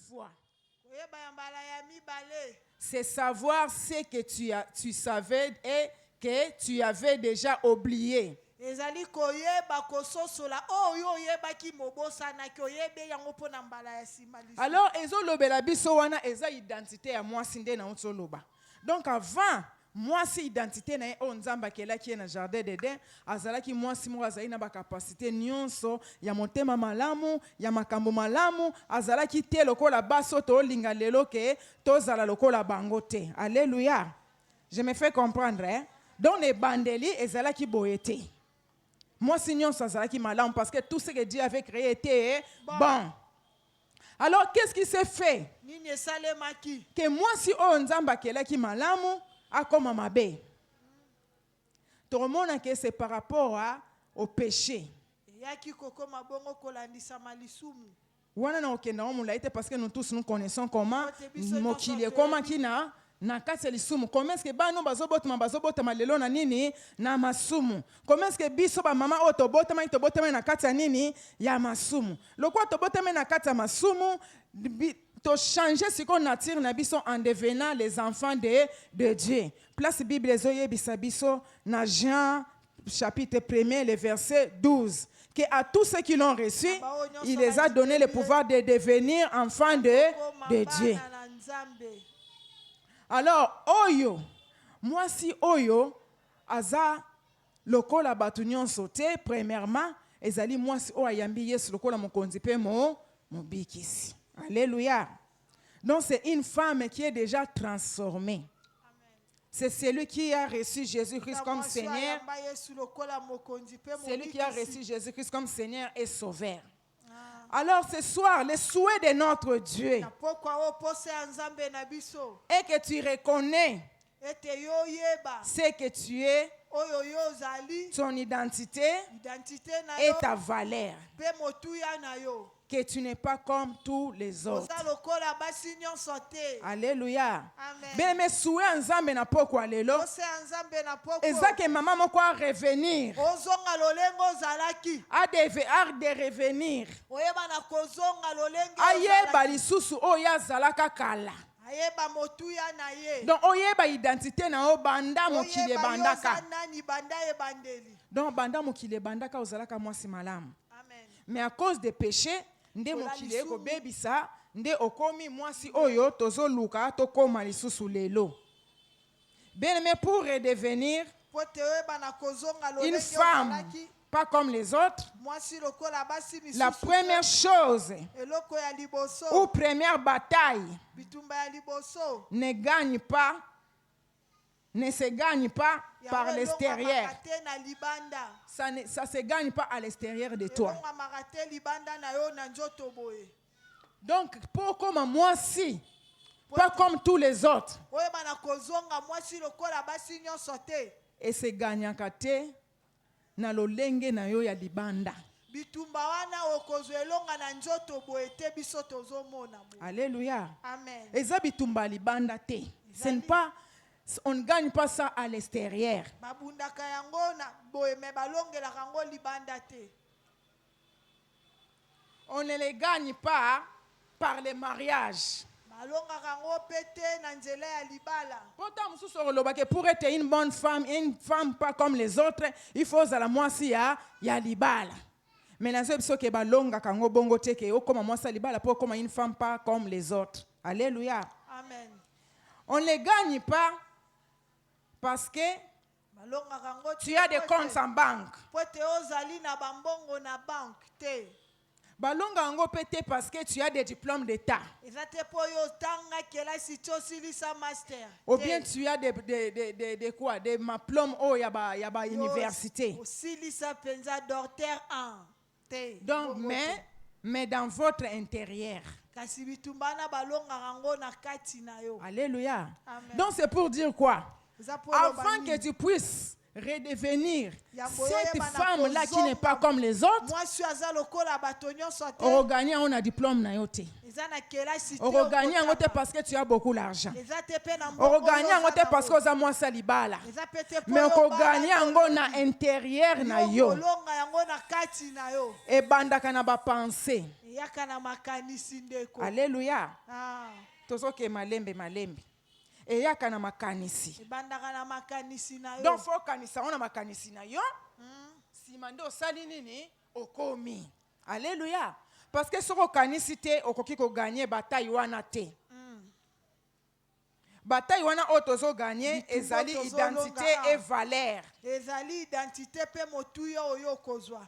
foi. C'est savoir ce que tu savais et que tu avais déjà oublié. Alors, ezolobela biso wana eza identité ya mwasi nde na otoloba. Donc avant mwasi identité na ye o nzamba kelaki na jardin d'Eden azalaki mwasi moko azali na ba capacité nyonso ya motema malamu ya makambo malamu azalaki te lokola baso to linga lelo ke tozala lokola bango te. Alléluia. Je me fais comprendre, hein? Donc les bandeli ezalaki boyete. Mwasi nyonso azalaki malamu parce que tout ce que Dieu avait créé était bon. Alors qu'est-ce qui s'est fait? Que mwasi o nzamba kelaki malamu akoma mabe. Tout le monde que c'est par rapport au péché. Wana na okenda omula ite parce que nous tous nous connaissons comment mokili comment kina na kati lisumu. Comment est-ce que bano bazobotama lelo na nini na masumu? Comment est-ce que biso ba mama o tobotama na kati ya nini ya masumu? Lokwa tobotama na kati ya masumu to changer ce qu'on attire na biso en devenant les enfants de Dieu. Place Bible ezoye bisabiso na Jean chapitre 1er le verset 12 que à tous ceux qui l'ont reçu, il les a donné le pouvoir de devenir enfants de Dieu. Alors oyo mwasi oyo aza lokola batu nyonso te premièrement ezali mwasi o ayambi Yesu lokola mokonzi pe mobikisi. Alléluia. Donc c'est une femme qui est déjà transformée. C'est celui qui a reçu Jésus-Christ comme Seigneur. C'est lui qui a reçu Jésus-Christ comme Seigneur et Sauveur. Alors ce soir, le souhait de notre Dieu est que tu reconnais ce que tu es, ton identité et ta valeur. Que tu n'es pas comme tous les autres. Alléluia. Ben me souhait nzambe na poko lelo. Eza que maman moko a revenir. A de revenir. Ayeba lisusu oya zalaka kala. Donc oyeba identité na o banda mokili bandaka. Donc banda mokili bandaka ozalaka mwasi malamu. Mais à cause des péchés nde mokili eko bebisa nde okomi mwasi oyo tozoluka tokoma lisusu lelo. Bien mais pour redevenir une femme pas comme les autres, la première chose ou première bataille ne se gagne pas par l'extérieur. Ça ne se gagne pas à l'extérieur de toi. Donc, pour comme moi si, pas comme tous les autres. Et se gagne kate na lolenge na yo ya libanda. Alléluia. Amen. Eza bitumba libanda te. Ce n'est pas, on ne gagne pas ça à l'extérieur. On ne les gagne pas par le mariage. Pour être une bonne femme, une femme pas comme les autres, il faut la moisi ya libala. Mais la seule chose que balonga kango bongo te ke o comme moi ça libala pour comme une femme pas comme les autres. Alléluia. Amen. On ne les gagne pas parce que tu as des comptes en banque. Balonga ango pété parce que tu as des diplômes d'état. Ou bien tu as des quoi, des diplômes au yaba université. Donc mais dans votre intérieur. Alléluia. Amen. Donc c'est pour dire quoi? Avant que tu puisses redevenir cette femme-là qui n'est pas comme les autres, on gagne un diplôme na yote. On regagne en côté parce que tu as beaucoup d'argent. On regagne en côté parce que tu as moins salibala. Mais on regagne en côté à l'intérieur na yo. Et banda kana ba penser. Alléluia. Tozo ke malembe. Et ya kana makanisi. Donc faut kanisa on a makanisi na yo. Si mande osali nini okomi. Alléluia. Parce que si on kanisi te okoki ko gagner bataille wana te. Bataille wana otozo gagner ezali identité et valeur. Ezali identité pe motuyo oyo kozwa.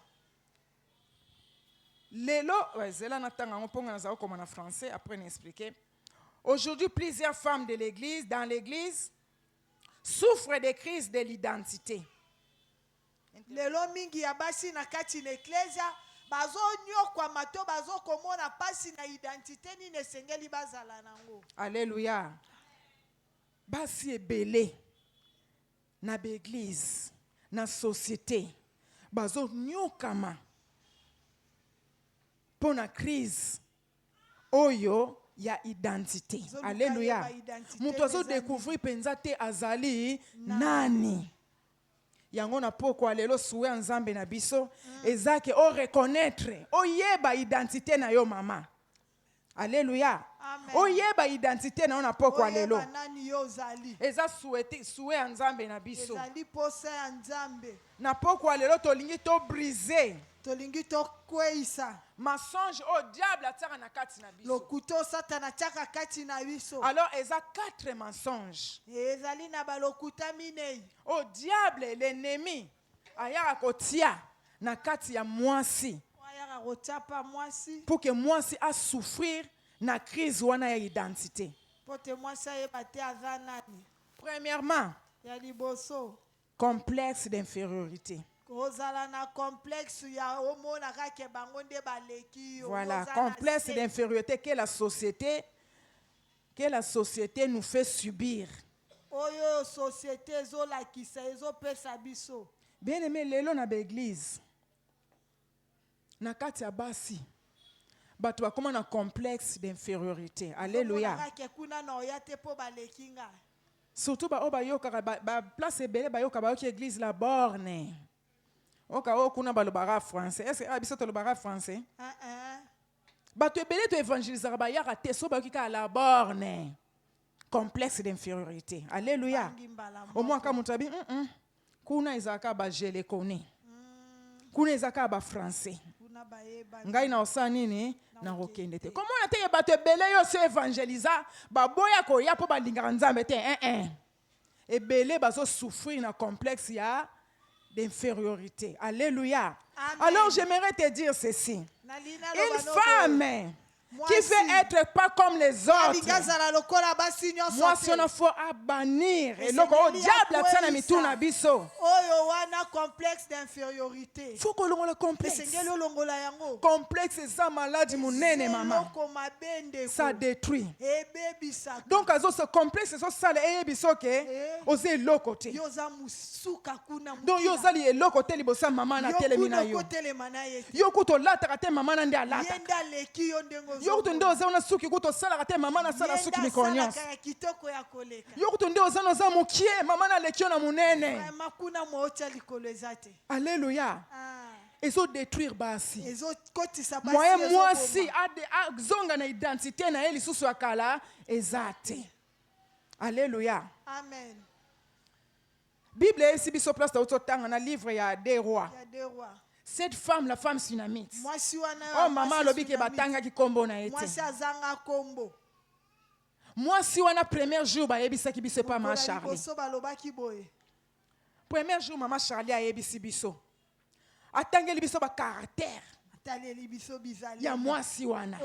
Lelo, zela natanga ngoponga nazao comme en français après n'expliquer. Aujourd'hui, plusieurs femmes de l'église, dans l'église, souffrent des crises de l'identité. Lelo mingi ya basi na kati na eklesia bazo nyokwa mato bazo komona pasi na identité ni nesengeli bazala nango. Alléluia. Basi ebele na l'église, na société, bazo nyokama pour la crise oyo ya identité. Alléluia. Mutozo découvrir penza te azali nani. Yango na poko lelo soué nzambe na biso ezake o reconnaître o yeba identité na yo mama. Alléluia. O yeba identité na ona poko lelo. Eza soué nzambe na biso. Ezali pose nzambe. Na poko lelo tolingi to briser. Tolingi to kweisa. Mensonge au diable ataka na kati na biso. Lokuto satana chaka kati na biso. Alors eza 4 mensonges. Ezali na balokuta minei. Au diable l'ennemi ayaka kotia na kati ya mwasi. Ayaka kotiapa mwasi. Pour que mwasi a souffrir na crise wana ya identité. Pote mwasi ayebate azanani. Premièrement, ya liboso. Complexe d'infériorité. Voilà, complexe d'infériorité que la société nous fait subir. Bien aimé, lelo na l'église, na kati ya basi, bato bakoma na complexe d'infériorité. Alléluia. Surtout ba yoka ba place ebele ba yoka ba yoki église la borne. Oka okuna ba lobara français. Est-ce que abiso to lobara français? Ba to ebele to évangéliser ba yaka te so ba yoki ka la borne. Complexe d'infériorité. Alléluia. Au moins ka mutabi kuna izaka ba gele koni. Kuna izaka ba français. Ngai na osani nini na rokende te. Comment on a te ba to ebele yo se évangéliser ba boya ko ya po ba lingaka nzambe te ebele bazo souffrir na complexe ya d'infériorité. Alléluia. Amen. Alors j'aimerais te dire ceci. Une femme qui veut être pas comme les autres. Moi, si on a faut bannir. Et donc, au diable, ça n'a mis tout na biso. Complexe d'infériorité. Faut que l'on le complexe. Complexe, c'est ça maladie, mon nene, maman. Ça détruit. Donc, à ce complexe, c'est ça, et bisoke, osez l'autre côté. Donc, yozali l'autre côté, libosa maman na telemina yo. Yokuto la tarate maman na ndia la. Yokuto ndo ozana suki kuto sala kate maman na sala suki mikonyos. Yokuto ndo ozana za mukie maman na lekio na munene. Alléluia. Ils ont détruire basi. Moi si a zonga na identité na eli susu akala ezate. Alléluia. Amen. Bible ici biso place ta ototanga na livre ya des rois. Cette femme, la femme sunamite. Oh maman lobi ke batanga ki kombo na ete. Moi si wana premier jour ba yebisa ki biso pas ma Charlie. Premier jour maman Charlie a yebisi biso. Atangeli biso ba caractère. Ya moi si wana.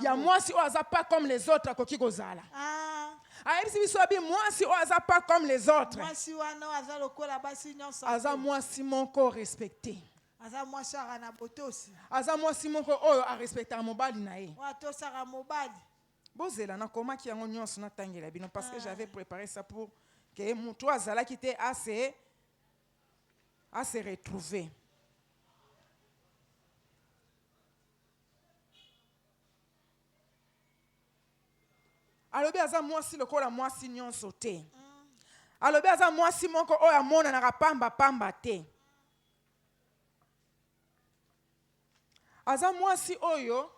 Ya moi si oza pas comme les autres akoki kozala. Ayebisi biso abi moi si oza pas comme les autres. Aza moi si mon corps respecté. Aza moi si mon corps oyo a respecter mobali na ye. Bozela na koma ki yango nyonso na tangela bino parce que j'avais préparé ça pour que mutu azala ki te assez à se retrouver. alobi aza mwasi lokola mwasi nyonso te. Alobi aza mwasi moko oyo amonanaka pamba te. Aza mwasi oyo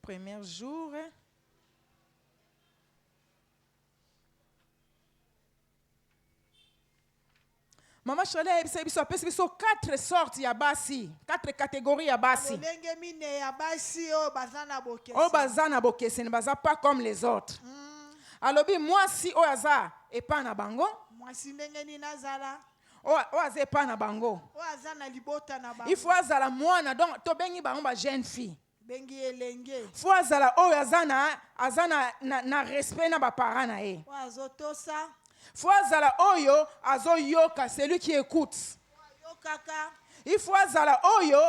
premier jour Maman Charlie a biso 4 sortes ya basi, 4 catégories ya basi. Bolenge mine ya basi o bazana bokesi. O bazana bokesi ne baza pas comme les autres. Alobi mwasi oyo aza epa na bango. Mwasi ndenge ni nazala. O aza epa na bango. O azana libota na bango. Il faut azala mwana donc to bengi bango ba jeune fille. Bengi elenge. Faut azala oyo azana na respect na ba parents na ye. O azotosa. Faut azala oyo azoyoka, celui qui écoute. Yokaka. Il faut azala oyo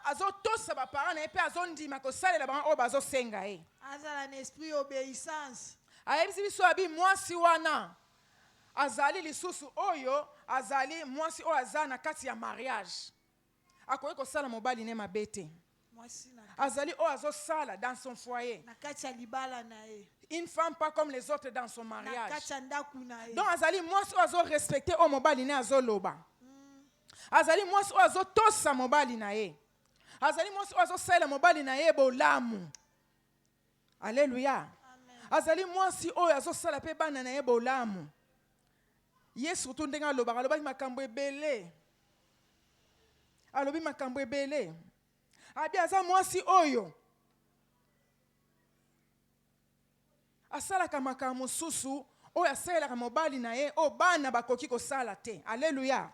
azotosa ba parents na ye pe azondima ko salela bango oyo bazosenga ye. Azala na esprit obéissance. Ayebisi biso abi mwasi wana azali lisusu oyo azali mwasi oyo aza na kati ya mariage. Akoki kosala mobali ne mabe te. Azali oyo azosala dans son foyer. Na kati ya libala na ye. Une femme pas comme les autres dans son mariage. Na kati ya ndaku na ye. Donc azali mwasi oyo azorespecte oyo mobali ne azoloba. Azali mwasi oyo azotosa mobali na ye. Azali mwasi oyo azosalela mobali na ye bolamu. Alléluia. Azali mwasi oyo azosala pe bana na ye bolamu. Yesu tu ndenge alobaka alobaki makambo ebele. Alobi makambo ebele. Abi aza mwasi oyo asalaka makambo mosusu oyo asalelaka mobali na ye oyo bana bakoki kosala te. Alléluia.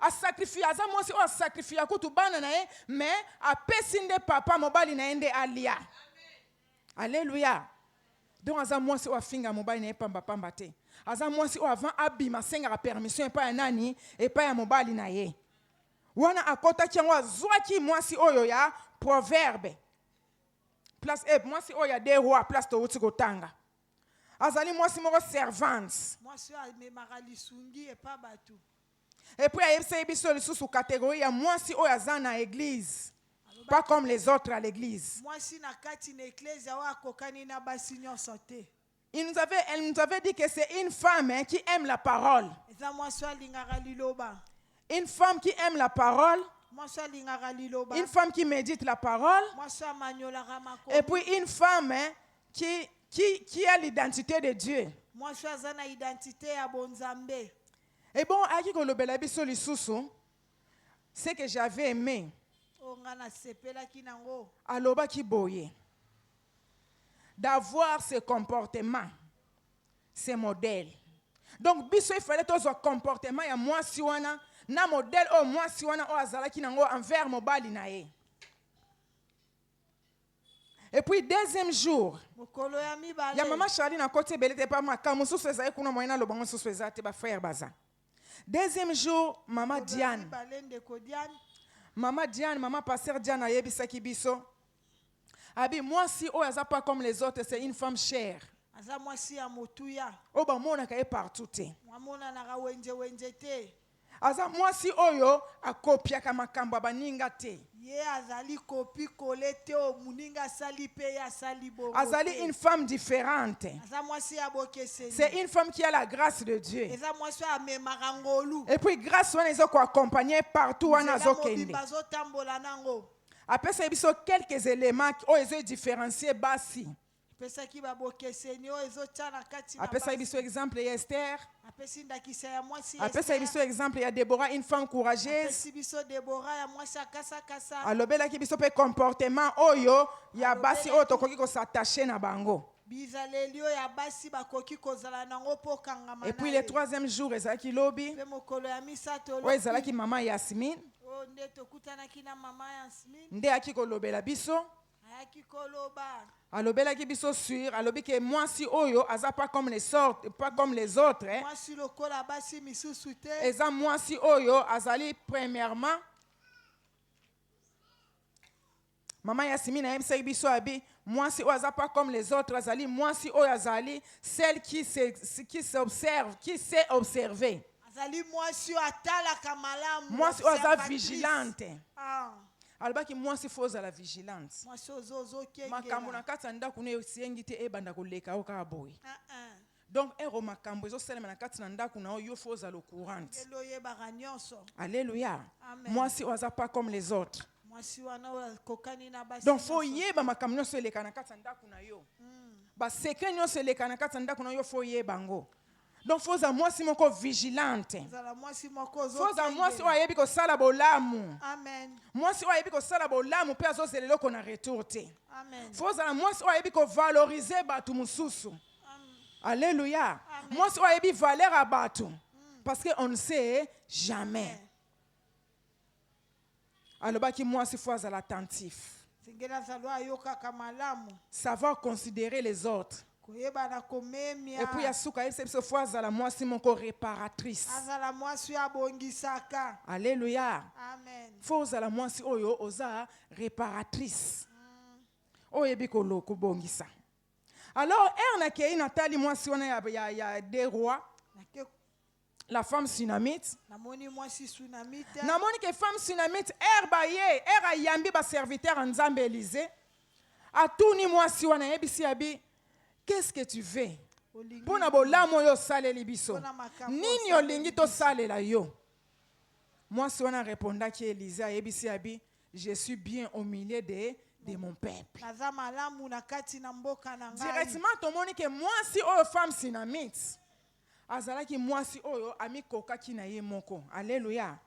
Asakrifie aza mwasi oyo asakrifia kutu bana na ye mais apesi nde papa mobali na ye nde alia. Alléluia. Donc aza mwasi oyo afinga mobali na ye pamba te. Aza mwasi oyo avant abima asengaka permission epai ya nani epai ya mobali na ye. Wana akotaki yango azwaki mwasi oyo ya proverbe. Place mwasi oyo ya des rois place touti kotanga. Azali mwasi moko servante. Mwasi amemaka lisungi epa batu. Et puis ayebisa biso lisusu catégorie ya mwasi oyo aza na église. Pas comme les autres à l'église. Mwasi na kati na église wa kokani na basi nyonso te. Elle nous avait dit que c'est une femme qui aime la parole. Eza mwasi alingaka liloba. Une femme qui aime la parole. Une femme qui médite la parole. Et puis une femme qui a l'identité de Dieu. Et bon, ce que j'avais aimé, aloba ki boye, d'avoir ce comportement, ce modèle. Donc, biso il fallait tous un comportement ya mwasi wana na modèle o mwasi wana o azalaki nango envers mobali na ye. Et puis deuxième jour, ya maman Charlie na côté belete pa makamu susu ezali kuna moyena lobango susu ezate ba frère baza. Deuxième jour, maman Diane, maman pasteur Diane ayebisaki biso. Abi mwasi o aza pas comme les autres, c'est une femme chère. Aza mwasi ya motuya. O ba mona ka e partout te. Mwamona na wenje te. Aza mwasi oyo akopiaka makambo abaninga te. Ye azali kopi kolete o muninga sali pe ya sali bongo. Azali une femme différente. Aza mwasi ya bokeseni. C'est une femme qui a la grâce de Dieu. Eza mwasi amemaka ngolu. Et puis grâce wana ezoko accompagner partout wana zokende. Bazo tambola nango. Après ça biso quelques éléments qui ont différencier basi. Après ça biso exemple ya Esther. Après ça biso exemple ya Déborah, une femme courageuse. Alobela ki biso pe comportement oyo ya basi oyo tokoki ko s'attacher na bango. Et puis le troisième jour ezalaki lobi. Oyo ezalaki maman Yasmine. Nde aki kolobela biso. Alobelaki biso sur, alobi ke mwasi oyo aza pas comme les autres. Eza mwasi oyo azali premièrement. Maman Yasmine ayebisaki biso abi mwasi oyo aza pas comme les autres, azali mwasi oyo azali celle qui s'observe, qui sait observer. Mwasi oyo aza vigilante. alobaki mwasi fo ozala vigilante mwasi ozokengela makambo na kati ya ndako na yo esiengi te ebanda koleka yo kaka boye donc ero makambo ezosalema na kati na ndako na yo fo ozala courante. ngelo oyebaka nyonso. Alléluia. Amen. Mwasi oza pas comme les autres. mwasi wana oyo akokani na basi Donc fo yeba makambo nyonso eleka na kati ya ndako na yo basekret nyonso eleka na kati ya ndako na yo fo yeba ngo. Donc fo ozala mwasi moko vigilante. ozala mwasi moko Fo ozala mwasi oyo ozokengela. ayebi kosala bolamu. Amen. Mwasi oyo ayebi kosala bolamu mpe azozela eloko na retour te. Amen. Fo ozala mwasi oyo ayebi kovalorize bato mosusu. Alléluia. Amen. Mwasi oyo ayebi valeur ya bato. Parce qu'on ne sait jamais. Alobaki mwasi fo azala attentif. sengeli azala ayokaka malamu Savoir considérer les autres. koyeba na Et komemia puis yasuka yebisa biso fo azala mwasi moko réparatrice. azala mwasi oyo abongisaka. Alléluia. Amen. Fo ozala mwasi oyo oza réparatrice. Oyebi kobongisa. Alors nakei natali mwasi wana ya des rois, Nake- la femme sunamite. namoni mwasi sunamite Namoni que femme sunamite baye ayambi ba serviteur nzambe Élysée. Atuni mwasi wana yebisi abi, qu'est-ce que tu veux? olingi Pona bolamu yo saleli biso. Pona makambo Nini osaleli olingi to salela yo? Mwasi wana répondaki Élysée ayebisi abi, je suis bien au milieu de mon peuple. naza malamu na kati na mboka na ngai. Directement tomoni que mwasi oyo femme sunamite azalaki mwasi oyo amikokaki na ye moko. Alléluia.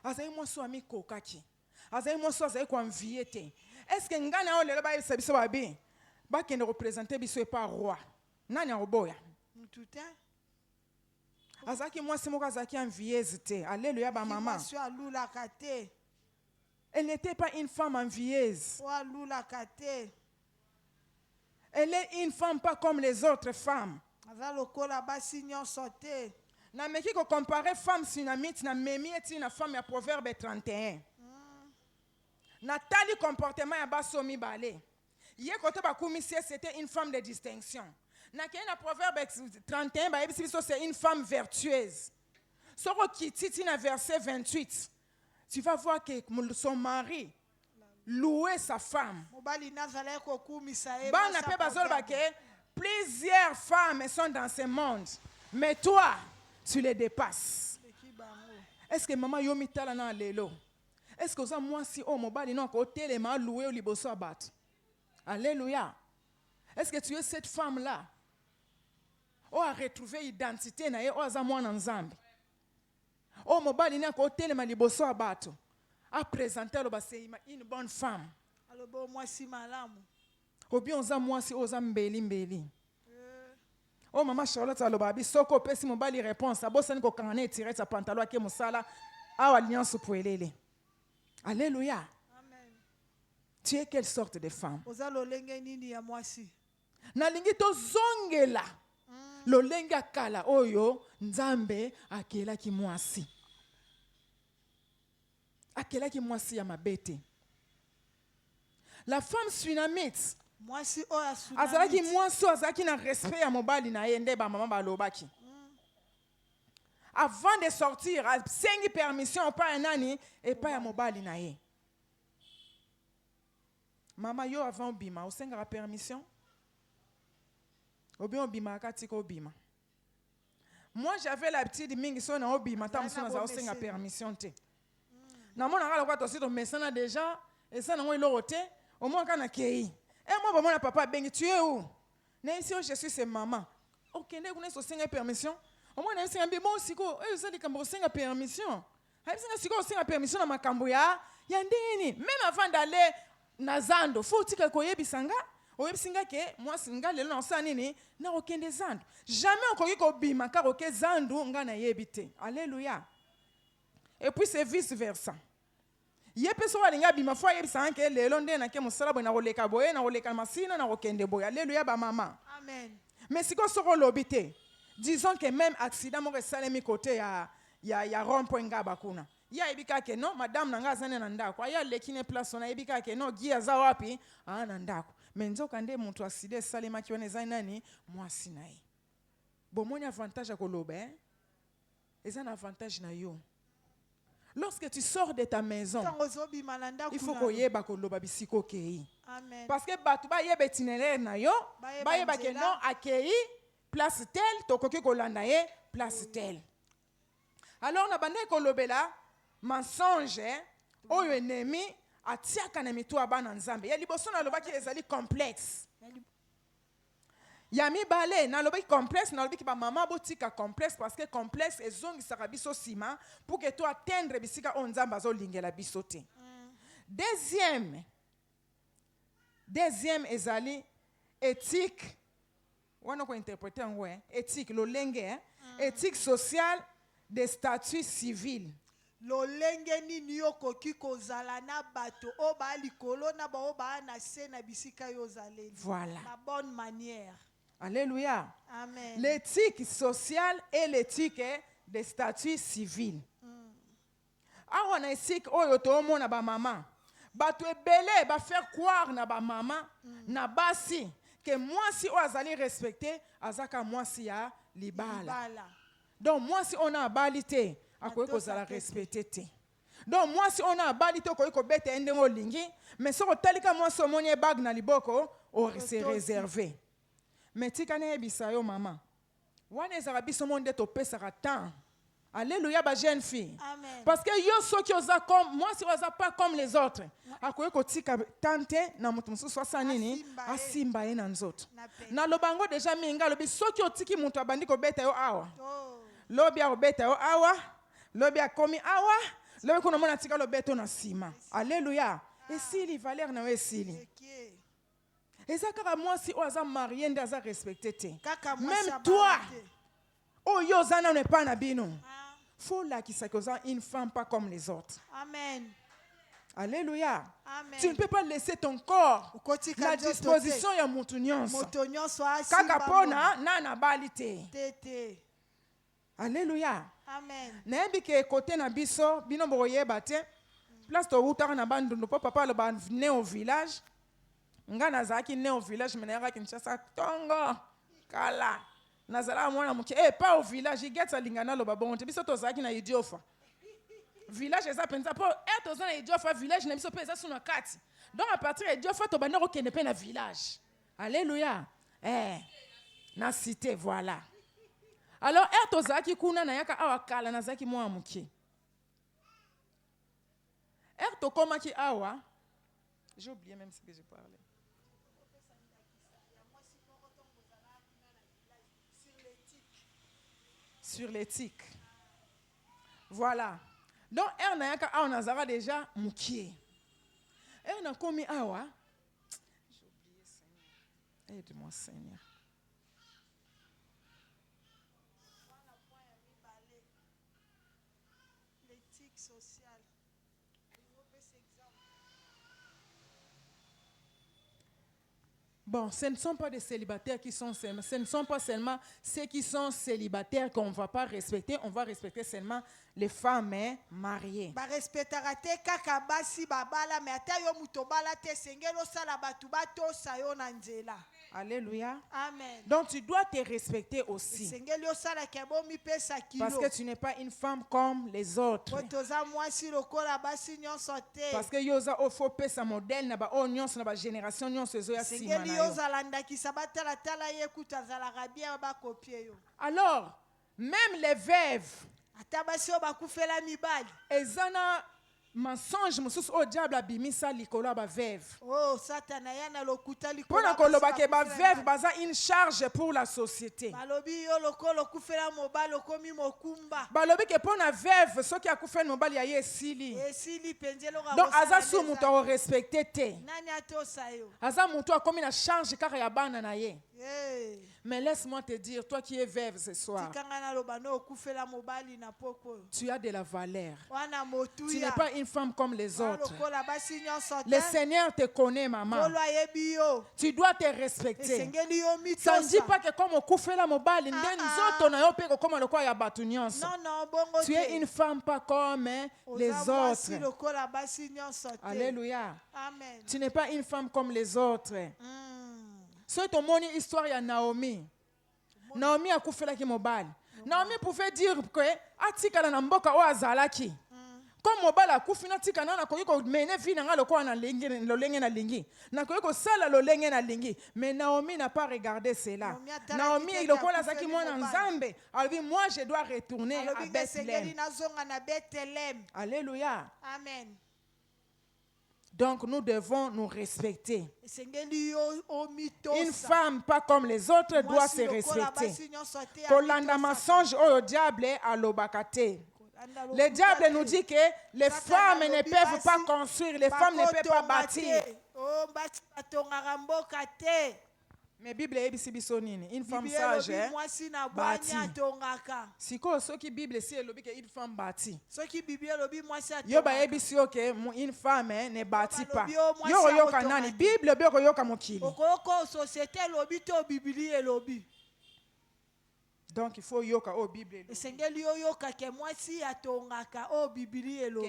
Azali mwasi oyo amikokaki. Azali mwasi oyo azali koanvie te. Est-ce que nga na oyo lelo bayebisa biso babi bakende représenter biso epa roi nani akoboya? mutu te Azalaki mwasi moko azalaki envieuse te. Alléluia bamama. mwasi oyo alulaka te Elle n'était pas une femme envieuse. oyo alulaka te Elle est une femme pas comme les autres femmes. aza lokola basi nyonso te. Nameki ko comparer femme sunamite na memi eti na femme ya Proverbe 31. Natali comportement ya baso mibale. Ye kote bakumisi c'était une femme de distinction. Na kei na Proverbe 31 ba yebisi biso c'est une femme vertueuse. Soko kititi na verset 28. Tu vas voir que son mari louait sa femme. mobali nazalaki kokumisa ye Bana pe bazoloba ke plusieurs femmes sont dans ce monde. Mais toi, tu les dépasses. Leki bango. Est-ce que maman yo mitala na lelo? Est-ce que oza mwasi o mobali non ko telema loué o liboso abat? Alléluia. Est-ce que tu es cette femme-là? O a retrouvé identité na ye o aza mwana nzambe. O mobali non ko telema liboso abato. A présenter lo basé une bonne femme. alobi mwasi malamu. Ou bien oza mwasi oza mbeli mbeli. Oh maman Charlotte aloba bi soko pesi mobali réponse abosani ko kangana tirer sa pantalon ke musala awa alliance poelele. Alléluia. Amen. Tu es quelle sorte de femme? oza lolenge nini ya mwasi? Nalingi to zongela. Lolenge akala oyo nzambe akelaki mwasi. Akelaki mwasi ya mabete. La femme sunamite mwasi oyo azalaki asunamite mwasi azalaki na respect ya mobali na ye nde bamama balobaki. Avant de sortir, asengi permission pa ya nani epa ya mobali na ye. Mama yo avant obima osengaka permission? Obi obima akatika obima. Moi j'avais l'habitude mingi so na obima ta muso na za osenga permission te. Na mona ngala kwa tosito mesana déjà et ça na ngo iloko te au moins kana kei. Et moi ba mona papa bengi tu es où? Na ici je suis c'est maman. OK, ne kuna so senga permission. Au moins na senga bi mo siko e ça likambo senga permission. Ha senga siko senga permission na makambo ya ndini. Même avant d'aller na zando, faut tika koyebisanga. Oyebisinga ke moi singa lelo na sa nini na okende zando. Jamais okoki ko bima ka oke zando nga na yebite. Alléluia. Et puis c'est vice versa. Yepe so walinga bima fo yebisanga ke lelo nde na ke musala bo na koleka boye na koleka masina na okende boye. Alléluia ba mama. Amen. Mais si ko soko lobité. Disons que même accident mo resalemi côté ya rond-point ngaba kuna. Ya ebika ke non madame nanga zane na ndako. Ya lekine place na ebika ke non gia za wapi? Ah na ndako. Menzo kande muntu accident salema ki oneza nani mwasi na ye. Bomoni avantage ya koloba Eza na avantage na yo. Lorsque tu sors de ta maison, ntango ozobima na ndako il faut na yo. koyeba koloba bisika okei. Amen. Parce que bato bayeba itinéraire na yo, bayeba ke non akei place telle, tokoki kolanda ye place telle. Alors na bande kolobela mensonge oyo ennemi atiaka na mitu abana nzambe. Ya liboso na lobaki ezali complexe. Ya mibale na lobaki complexe na lobaki ba mama botika complexe parce que complexe ezongisaka biso sima pour que to atteindre bisika o nzambe azolingela biso te. Deuxième ezali éthique. Wana ko interpréter en ouais, éthique lolenge, éthique sociale des statuts civils. lolenge nini okoki kozala na bato o ba likolo na ba o ba na se na bisika yo zaleli. Voilà. La bonne manière. Alléluia. Amen. L'éthique sociale et l'éthique des statuts civils. Awa na éthique oyo to mona ba mama. Bato ebele ba faire croire na ba mama na basi que moi si o azali respecté azaka moi si ya libala. Libala. Donc moi si on a balité akoki kozala respecté te. Donc moi si on a balité akoki kobeta ndengo lingi mais soko talika moi so moni bag na liboko o se réservé. Mais tika na yebisa yo mama. Wana ezala biso monde to pesaka temps. Alléluia ba jeune fille. Amen. Parce que yo soki oza comme moi si oza pas comme les autres. Akoki kotika tante na mutu mususu asa nini asimba ye na nzoto. Na lobango déjà minga lobi soki otiki mutu abandi kobeta yo awa. Lobi akobeta yo awa, lobi akomi awa, lobi kuna mona tika lobeto na sima. Alléluia. Esili valeur na esili. Ezaka moi si oza marié ndaza respecté te. Même toi. Oh yo zana ne pas na bino. Faut la qui une femme pas comme les autres. Amen. Alléluia. Amen. Tu ne peux pas laisser ton corps la disposition ya mutu nyonso. Kaka pona na balite. Alléluia. Amen. Nebi ke côté na biso bino boyeba te. Place to utaka na bandundu papa le ban né au village. Nga nazaki né au village menera Kinshasa tongo kala. Nazala mwana muke pas au village igeta lingana lo babonte biso tozaki na idiofa. Village eza penza po toza na idiofa village na biso pesa suna kati. Donc à partir de idiofa to banda ko kende pe na village. Alléluia. Na cité voilà. Alors tozaki kuna na yaka awa kala nazaki mwana muke. To koma ki awa. J'ai oublié même ce que je parlais. Sur l'éthique. Voilà. Donc, on a déjà moukié. Et on a commis awa. J'ai oublié, Seigneur. Aide-moi, Seigneur. L'éthique sociale. Bon, ce ne sont pas des célibataires qui sont seulement, ce ne sont pas seulement ceux qui sont célibataires qu'on ne va pas respecter, on va respecter seulement les femmes mariées. Ba respectera te kaka basi babala mais ata yo muto bala te sengelo sala batu bato sayo na nzela. Alléluia. Amen. Donc tu dois te respecter aussi. Sengelo sala kebo mi pesa kilo. Parce que tu n'es pas une femme comme les autres. Otoza mwasi lokola basi nyonso te. Parce que yoza ofo pesa modèle na ba nyonso na ba génération nyonso ezo ya sima na yo. Alors, même les veuves, ezana mensonge mususu o diable abimisa likolo ba veuve. Oh Satan yana lokuta likolo. Pona koloba ke ba veuve baza une charge pour la société. Balobi yo lokolo kufela mobali komi mokumba. Balobi ke pona veuve soki akufela mobali ya esili. Esili penzelo ga. Donc aza su muto o respecter te. Nani atosa yo. Aza muto akomi na charge kaka ya bana na ye. Mais laisse-moi te dire, toi qui es veuve ce soir, tu as de la valeur. Tu n'es pas une femme comme les autres. Le Seigneur te connaît, maman. Tu dois te respecter. Ça ne dit pas que comme on fait la mobile, tu es une femme pas comme les autres. Alléluia. Tu n'es pas une femme comme les autres. So to moni histoire ya Naomi. Naomi akufelaki mobali. Naomi pouvait dire que atikala na mboka o azalaki. Comme mobala kufina tika na koyi ko mene vina nga lokwa na lingi lolenge na lingi. Na koyi ko sala lolenge na lingi. Mais Naomi n'a pas regardé cela. Naomi lokola zaki mwana nzambe. Alors moi je dois retourner à Bethléem. Alléluia. Amen. Donc nous devons nous respecter. Une Une femme pas comme les autres doit se respecter. Kolanda mensonge au diable à l'obakate. Le diable nous dit que les femmes ne peuvent pas construire, les femmes ne peuvent pas bâtir. Mais Bible est bisonine. Une femme sage bâtit. Si ce qui Bible c'est une femme bâtit. Yoba ebisio que une femme ne bâtit pas. Yo kanani Bible beko yo kamokili. Donc il faut yoka au Bible.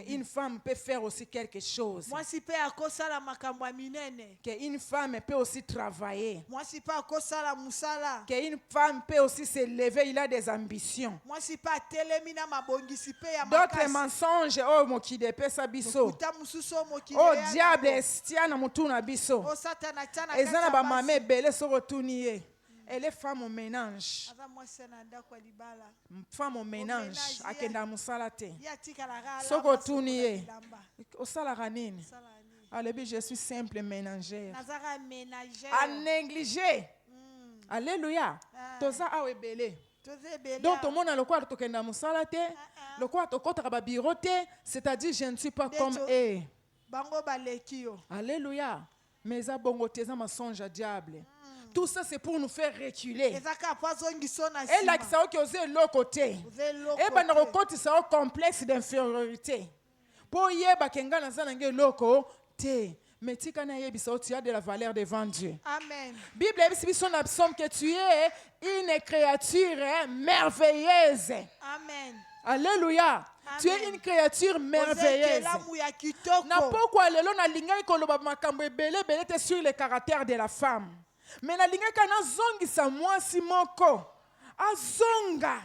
Une femme peut faire aussi quelque chose. Une femme peut aussi travailler. Une femme peut aussi se lever, il a des ambitions. D'autres mensonges, oh mokide pesa biso. Oh diable estiana mutuna biso. Ezana ba mame bele so retournier. Elle est femme au ménage. Femme au ménage. Akenda musalate. Soko tuniye. Osala ranine. Alebi, je suis simple ménagère. À négliger. Alléluia. Toza awe bele. Donc tout le monde a le quoi to kenda musalate. Le quoi to kota ba birote. C'est-à-dire je ne suis pas comme eux. Alléluia. Mais ça bongo teza mensonge à diable. Tout ça, c'est pour nous faire reculer. Et là, ça a osé l'autre côté. Et ben, notre côté, c'est un complexe d'infériorité. Pour y être, kenga na zanange loko te. Mais tu as de la valeur devant Dieu. Amen. Bible dit son absence que tu es une créature merveilleuse. Amen. Alléluia. Amen. Tu es une créature merveilleuse. Na pourquoi le long na linga ikoloba makambo ebele bele te sur le caractère de la femme. Mais na linga kana zongi sa mwasi moko. Azonga.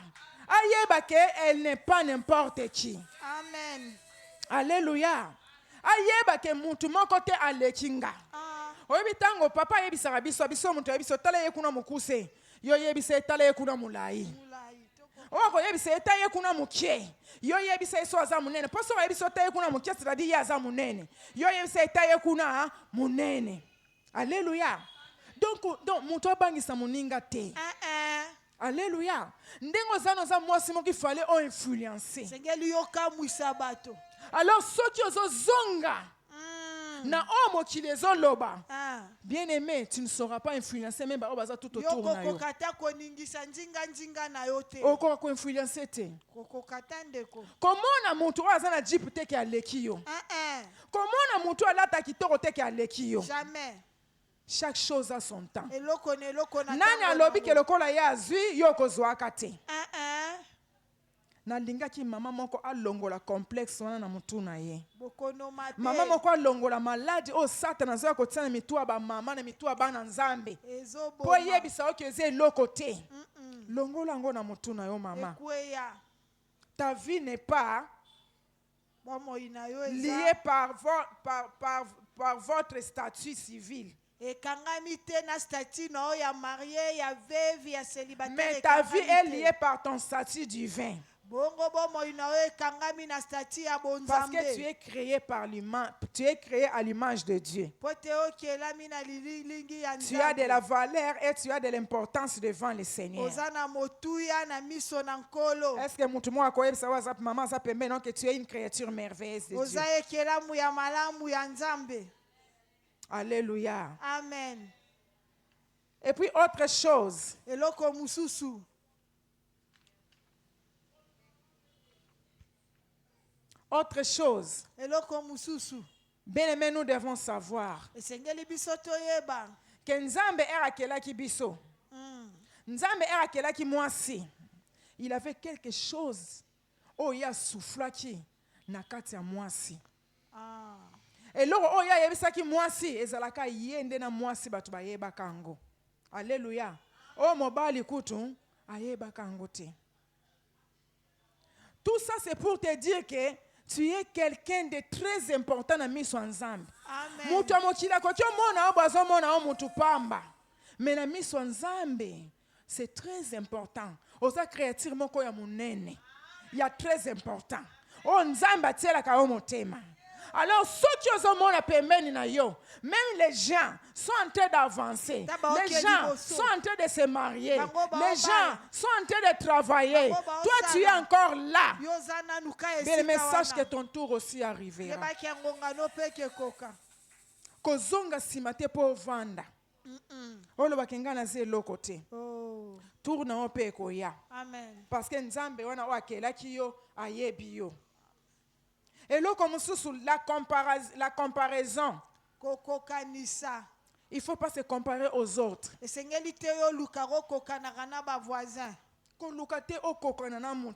Ayeba ke elle n'est pas n'importe qui. Amen. Alléluia. Ayeba ke muntu moko te alekinga. Oyebi tango papa yebisaka biso biso muntu yebiso tala ye kuna mukuse. Yo yebisa tala ye kuna mulai. Oko yebisa tala ye kuna mukie. Yo yebisa so aza munene. Poso yebisa tala ye kuna mukie c'est-à-dire ya aza munene. Yo yebisa tala ye kuna munene. Alléluia. Donc muntu abangisa muninga te. Alléluia. Ndengo zano za mwasi mo ki fallait o influencer. Sengeli yoka mwisabato. Alors ceux qui ont zonga na homo qui les ont loba. Bien aimé, tu ne sauras pas influencer même ba baza tout autour na yo. Kokokata koningisa njinga na yote. Oko ko influencer te. Kokokata ndeko. Comment na muntu aza na jeep te ki aleki yo? Comment na muntu alata kitoko te ki aleki yo? Jamais. Chaque chose a son temps. Eloko na nani alobi ke lokola ya azwi yo kozwaka te. Na linga ki mama moko alongola complexe wana na mutu na ye. Mama moko alongola maladi o satana zo ko tsana mitua ba mama na mitua bana nzambe. Po yebisa o ke ze loko te. Longola ngo na mutu na yo mama. Ta vie n'est pas liée par votre statut civil. Mais ta vie est liée par ton statut divin. Parce que tu es créé à l'image de Dieu. Tu as de la valeur et tu as de l'importance devant le Seigneur. Est-ce que maman que tu es une créature merveilleuse de Dieu? Alléluia. Amen. Et puis autre chose. Autre chose. Bien-aimés, nous devons savoir que Nzambe era kelaki biso. Nzambe era kelaki mwasi. Il avait quelque chose. Oh, il y a soufflaki na kati ya mwasi. Et loro oya yebisaki mwasi ezalaka yende na mwasi batu bayeba kango. Alléluia. Oh mobali kutu ayeba kango te. Tout ça c'est pour te dire que Tu es quelqu'un de très important na miso nzambe. Amen. Mutu amokila ko kyo mona obazo mona o mutu pamba. Mais na miso nzambe, c'est très important. Oza créature moko ya munene. Ya très important. O nzambe atiela ka o motema. Alors, ceux qui ont la pembeni na yo, même les gens sont en train d'avancer. Les gens sont en train de se marier. Les gens sont en train de travailler. Toi, tu es encore là. Mais le message que ton tour aussi arrivera. Kozonga simate po vanda. Olo bakenga na ze lokote. Tour na ope koya. Amen. Parce que nzambe wana wakela kiyo ayebi yo. Et là, comme sous la comparaison, il ne faut pas se comparer aux autres.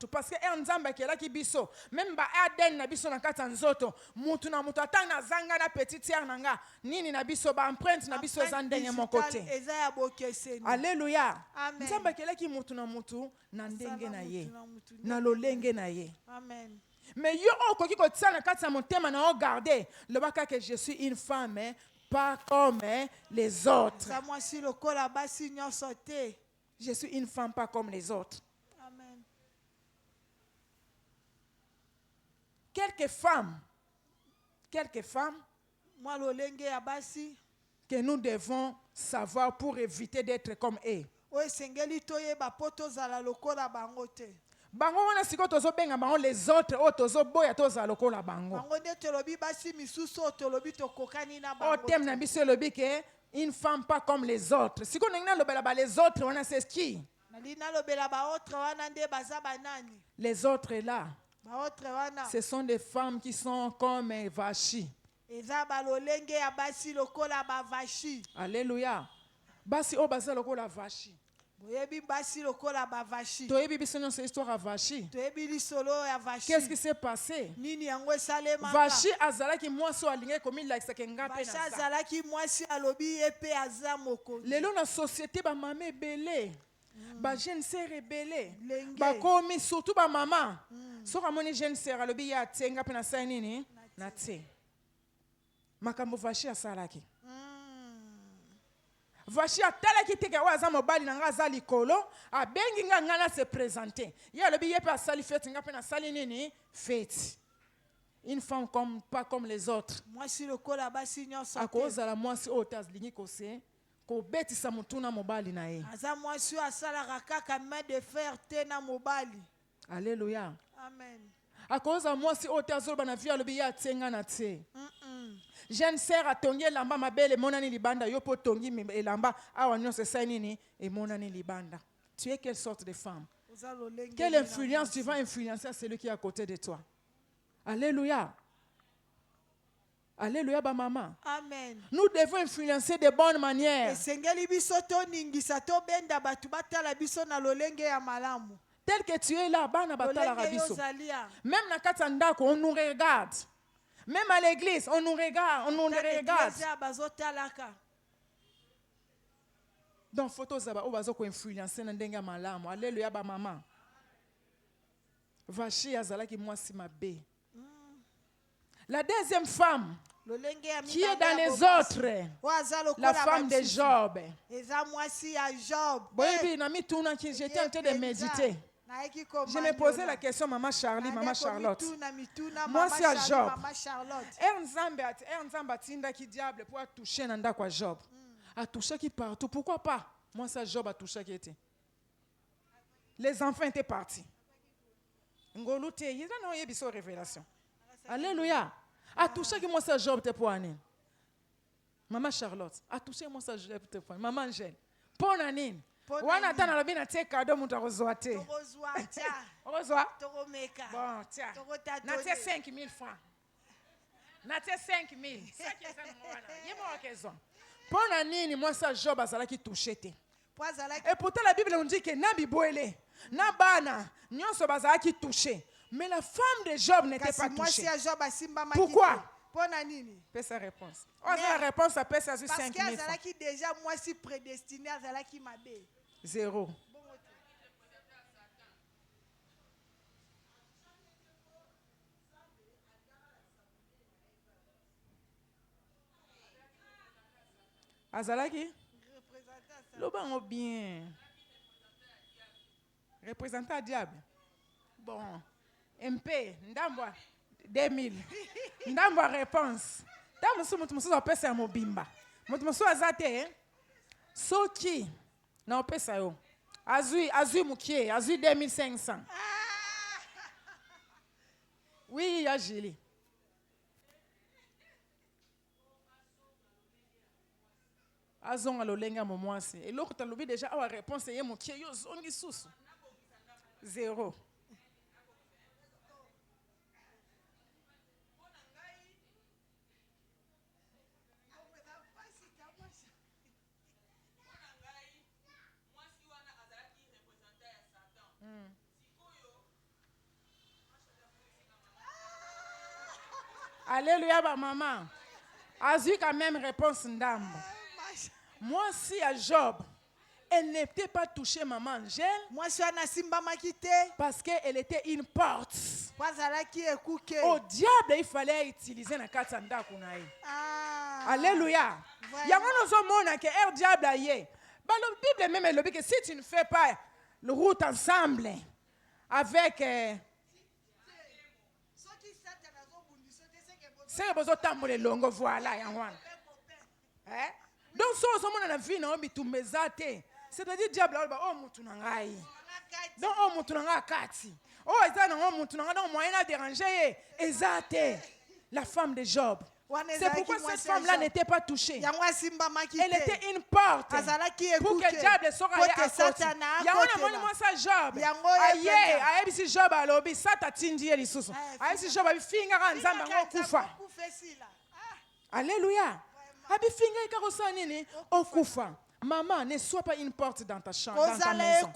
Parce que nzamba qui est là qui biso même ba aden na biso na kata nzoto mutu na mutu atanga zanga na petite sœur nanga nini na biso ba empreinte na biso zandenge mon côté. Alléluia. Nzamba qui est là qui mutu na ndenge na ye na lolenge na ye. Amen. Mais yo okoki ko tsana kata motema na o garder le baka que je suis une femme pas comme les autres. Je suis une femme pas comme les autres. Amen. Quelques femmes que nous devons savoir pour éviter d'être comme eux. Bango wana siko tozo benga bango les autres o tozo boya toza lokola bango. O tem na biso lobi ke une femme pas comme les autres. Siko nengna lobela ba les autres wana c'est qui? Les autres là. Ce sont des femmes qui sont comme Vachi. Alléluia. Basi o baza lokola Vachi. C'est histoire à Vachi. Qu'est-ce qui s'est passé? Vachi azalaki mwasi alinge komi lakisa kenga pe na. Lelo na société ba mama ebele. Ba jeune sœur ebele. Ba komi surtout ba mama. So ramoni jeune sœur alobi ya tenga pe na sa nini? Na te. Makambo Vachi asalaki. Vachi atala ki teke wa za mobali na nga za likolo abengi nga ngana se présenter ya lobi yepe asali fête nga pe na sali nini fête. Une femme comme pas comme les autres. Moi si le kola basi nyonso a cause la moi si otaz lingi kose ko betisa mutuna mobali na ye. Aza moi si asala kaka main de fer te na mobali. Alléluia. Amen. A cause moi si otaz na via lobi ya tenga na te. Jeune sœur a tongi lamba mabele monani libanda yo po tongi lamba awa nyonso sai nini e monani libanda. Tu es quelle sorte de femme? Quelle influence tu vas influencer celui qui est à côté de toi? Alléluia. Alléluia ba maman. Amen. Nous devons influencer de bonnes manières. Tel que tu es là bana batala rabiso. Même na katanda ko on nous regarde. Même à l'église, on nous regarde, on nous regarde. Donc, photo zaba o bazo ko influencer na ndenga malamu. Alléluia ba maman. Vachi azalaki mwasi mabe. La deuxième femme qui est dans les autres, la femme de Job. J'étais en train de méditer. Je me posais la question, maman Charlie, maman Charlotte. Moi, c'est à Job. Nzamba tinda qui diable pour toucher nanda kwa Job. A touché qui partout. Pourquoi pas? Moi, c'est Job a touché qui était. Les enfants étaient partis. Ngoluté, il y a une révélation. Alléluia. A touché qui moi, c'est Job te pour année. Maman Charlotte, a touché moi, c'est Job te pour année. Maman Angèle, pour année. Wana tana lobi na tie cadeau mutu akozwa te. Okozwa? Bon, tiens. Na tie 5,000 francs. Na tie 5,000. Ça qui est ça mwana. Yemo wakezwa. Pona nini moi ça Job azalaki touché te. Et pourtant la Bible nous dit que na bibwele, na bana, nyonso bazalaki touché. Mais la femme de Job n'était pas touchée. Pourquoi? Paie sa réponse. On a la réponse à paie sa 5,000 francs. Parce qu'elle déjà moi si prédestiné à Zalaki Mabé. 0. Azalaki? représentant Lobango bien. Représentant à diable. Bon. MP, ndambwa 2000. Ndambwa réponse. Ndamusu mutu musu opesa ya mobimba. Mutu musu azate. Soki na opesa yo. Azui mukie, azui 2500. Oui, ya Julie. Azonga lolenga momwasi. Et l'autre talobi déjà awa réponse ye mukie yo zongi susu. 0. Alléluia, maman. Azui quand même réponse ndambo. Moi si à Job, elle n'était pas touchée, maman Angèle, Moi, je suis un Simba Makite. parce qu'elle était une porte. Wazalaki ekuke. Au diable, il fallait utiliser la carte sanda kunaï. Alléluia. Il y a un autre monde qui est diable aïe. La Bible même elle dit que si tu ne fais pas la route ensemble avec c'est besoin de longo voilà yanwana. Donc so on a vu na obi tumezate. C'est-à-dire diable oh mutu na ngai. Donc oh mutu na ngai kati. Oh eza na oh mutu na ngai donc moyen à déranger ezate. La femme de Job. C'est pourquoi cette femme-là n'était pas touchée. Elle était une porte pour que le diable soit à côté. Il y a un moment ça Job. Aïe, aïe, si Job a lobby, ça t'a tindi les sous. Aïe, si Job a finger en zamba okufa. Alléluia. Abi finger ikarosa nini okufa. Maman, ne sois pas une porte dans ta chambre, dans ta maison.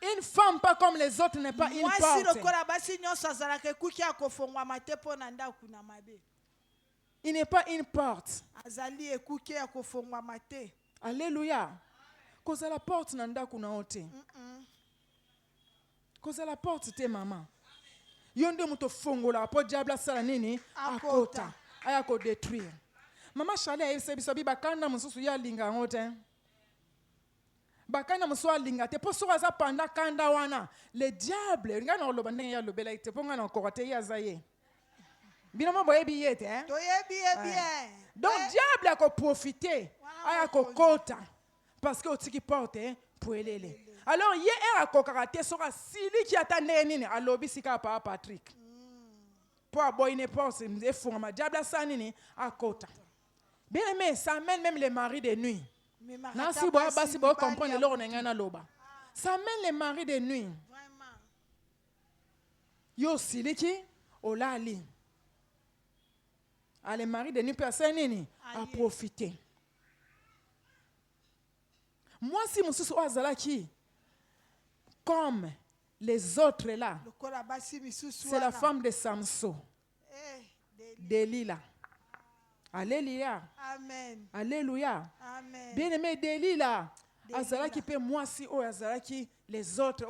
Une femme pas comme les autres n'est pas une porte. Il n'est pas une porte. Alléluia. Cause la porte nanda kuna ote. Cause la porte te maman. Yonde muto fongola po diable sala nini akota. Aya ko détruire. Maman Charlie a essayé de bakanda mususu ya linga ngote. Bakanda mususu linga te po soka za panda kanda wana. Le diable ngana oloba ndenge ya lobela ite po ngana okorote ya zaye. Bino mo boyebi yete hein. Donc diable a ko profiter. Aya ko kota parce que otiki porte pour elele. Alors hier a ko karaté soka sili ki atande nini alobi sika pa Patrick. Pour aboyer une porte et fuma diable ça nini akota. Bien aimé, ça amène même les maris de nuit. Nansi boa basi boa comprendre l'or n'engana loba. Ça amène les maris de nuit. Yo siliki olali. Ah les maris de nuit personne nini a profiter. Moi si mon sous azalaki comme les autres là. C'est la femme de Samson. Delilah. Alléluia. Amen. Alléluia. Amen. Bien-aimé Delilah. Azalaki peut moi si ou azalaki les autres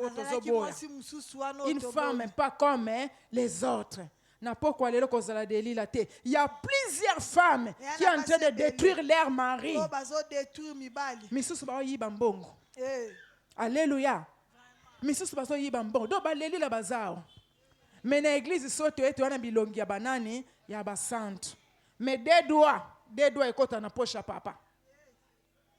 Une femme pas comme les autres. N'a pas quoi aller cause Delilah te. Il y a plusieurs femmes qui sont en train de détruire leur mari. Mais sous ba yi bambongo. Alléluia. Mais sous ba so yi bambongo. Do ba Delilah bazao. Mais na église soto eto wana bilongi ya banani ya basante. Mais des doigts ekota na poche ya papa.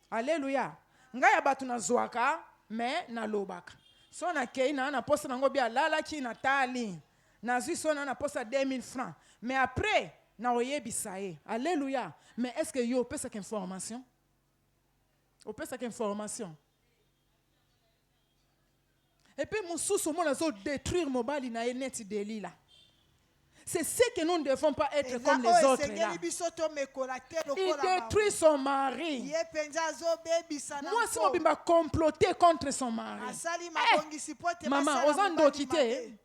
Alléluia. Nga ya batu na zwaka, mais na lobaka. So na kei na poste nango bia lala ki na tali. Na zui so na poste 2000 francs. Mais après, na oyebisa ye. Alléluia. Mais est-ce que yo peut cette information? On peut cette information. Et puis mon sous mon azo détruire mon bali na net Delilah. C'est ce que nous ne devons pas être comme les autres là. Il détruit son mari. Moi, si je vais comploter contre son mari. Maman, osando quitter.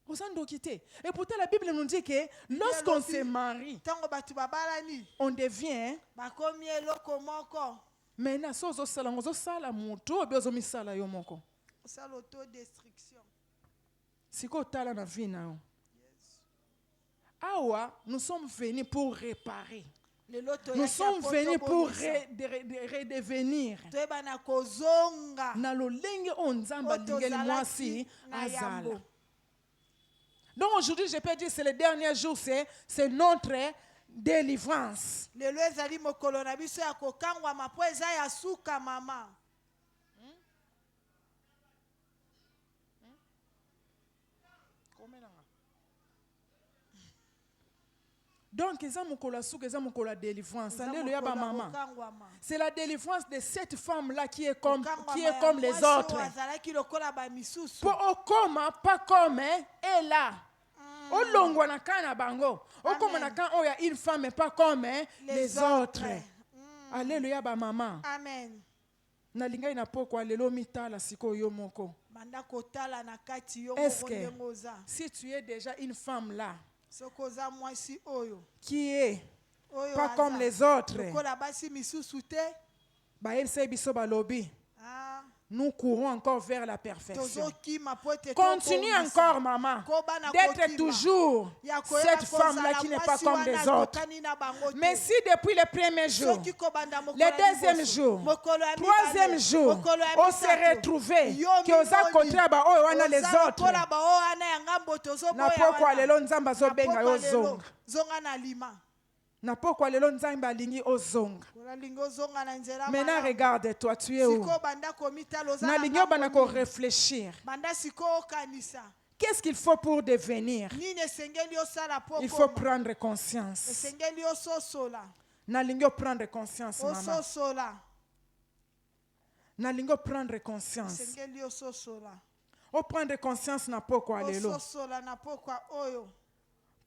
Osando quitter. Et pourtant, la Bible nous dit que lorsqu'on se marie, on devient. Maintenant, si on sala moto, on misala yo moko. C'est l'autodestruction. Si ko tala na vie na yo. Awa, nous sommes venus pour réparer. Nous sommes venus pour redevenir. toyebana kozonga Na lolenge onzamba lingeli mwasi na azala. yambo. Donc aujourd'hui, je peux dire c'est le dernier jour, c'est notre délivrance. lelo ezali mokolo na biso ya kokangwama mpo eza ya suka mama. Donc, eza mokolo suka, eza mokolo délivrance. Alléluia, ba maman. C'est la délivrance de cette femme-là qui est comme les autres. Pour okoma, pas comme elle là. Olongwa na kana bango. Okoma na kan oya une femme mais pas comme les autres. Alléluia, ba maman. Amen. Nalinga ina poko lelo mitala siko yo moko. Banda kotala na kati yo Est-ce moko que ndengoza. si tu es déjà une femme là Sokoza mwasi oyo. qui est Oyo pas aza. comme les autres, Lokola basi misusu te. ba elsa biso ba lobby, Ah. nous courons encore vers la perfection. Tozokima po ete Continue tokongisa. encore, maman, Kobana d'être kokima. toujours Ya koyeba cette femme-là kozala qui n'est mwasi pas comme wana les autres. tokani na bango te. Mais si depuis le premier jour, Soki kobanda mokolo le ya deuxième liboso, jour, mokolo ya troisième mibale, jour, mokolo ya on s'est misato, retrouvé yo que oza miboli, côté ba oyo wana les oza autres. lokola ba oyo wana ya ngambo tozoboya Na poko wana. lelo nzamba zo Na benga poko yo lelo, zonga. zonga na lima. Na poko lelo nzamba lingi ozonga. Olingi ozonga na nzela Maintenant malamu. regarde-toi, tu es où? Siko banda komitala oza Na na lingi obana ko ngambo nini. réfléchir. Banda siko okanisa. Qu'est-ce qu'il faut pour devenir? Nini esengeli osala po Il faut koma. prendre conscience. Esengeli ososola. Na lingi prendre conscience, maman. Ososola. Na lingi prendre conscience. Esengeli ososola. O prendre conscience na poko alelo. Ososola na pokwa oyo.